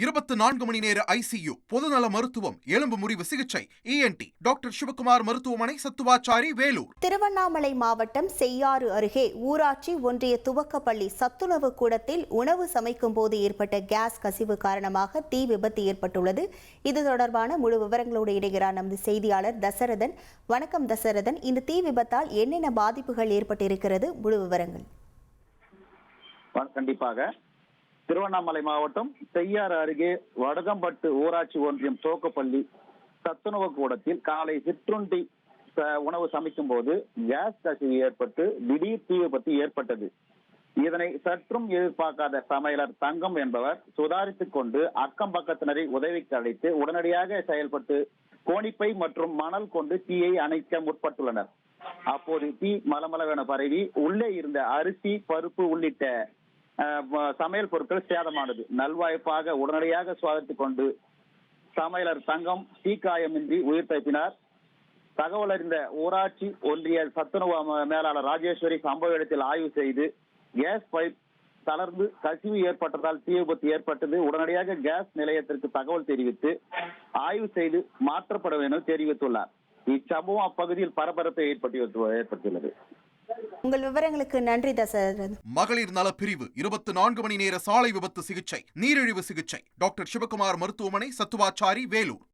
24 மணி நேர ஐசியு, பொதுநல மருத்துவம், எலும்பு முறிவு சிகிச்சை, ENT டாக்டர் சிவகுமார் மருத்துவமனை, சத்துவாச்சாரி, வேலூர். திருவண்ணாமலை மாவட்டம் செய்யாறு அருகே ஊராட்சி ஒன்றிய துவக்கப்பள்ளி சத்துணவு கூடத்தில் உணவு சமைக்கும் போது ஏற்பட்ட கேஸ் கசிவு காரணமாக தீ விபத்து ஏற்பட்டுள்ளது. இது தொடர்பான முழு விவரங்களோடு இணைகிறார் நமது செய்தியாளர் தசரதன். வணக்கம் தசரதன், இந்த தீ விபத்தால் என்னென்ன பாதிப்புகள் ஏற்பட்டிருக்கிறது, முழு விவரங்கள்? கண்டிப்பாக திருவண்ணாமலை மாவட்டம் செய்யாறு அருகே வடகம்பட்டு ஊராட்சி ஒன்றியம் துவக்கப்பள்ளி சத்துணவு கூடத்தில் காலை சிற்றுண்டி உணவு சமைக்கும் போது கேஸ் கசிவு ஏற்பட்டு திடீர் தீ விபத்து ஏற்பட்டது. இதனை சற்றும் எதிர்பார்க்காத சமையலர் தங்கம் என்பவர் சுதாரித்துக் கொண்டு அக்கம் பக்கத்தினரை உதவிக்கு அழைத்து உடனடியாக செயல்பட்டு கோணிப்பை மற்றும் மணல் கொண்டு தீயை அணைக்க முற்பட்டுள்ளனர். அப்போது தீ மலமளவென பரவி உள்ளே இருந்த அரிசி, பருப்பு உள்ளிட்ட சமையல் பொருட்கள் சேதமானது. நல்வாய்ப்பாக உடனடியாக சுவாதித்துக் கொண்டு சமையலர் தங்கம் தீக்காயமின்றி உயிர் தப்பினார். தகவல் அறிந்த ஊராட்சி ஒன்றிய சத்துணவு மேலாளர் ராஜேஸ்வரி சம்பவ இடத்தில் ஆய்வு செய்து கேஸ் பைப் தளர்ந்து கசிவு ஏற்பட்டதால் தீ விபத்து ஏற்பட்டது. உடனடியாக கேஸ் நிலையத்திற்கு தகவல் தெரிவித்து ஆய்வு செய்து மாற்றப்பட வேண்டும் தெரிவித்துள்ளார். இச்சம்பவம் அப்பகுதியில் பரபரப்பை ஏற்பட்டுள்ளது. உங்கள் விவரங்களுக்கு நன்றி தசரதன். மகளிர் நல பிரிவு 24 மணி நேர சாலை விபத்து சிகிச்சை, நீரிழிவு சிகிச்சை, டாக்டர் சிவகுமார் மருத்துவமனை, சத்துவாச்சாரி, வேலூர்.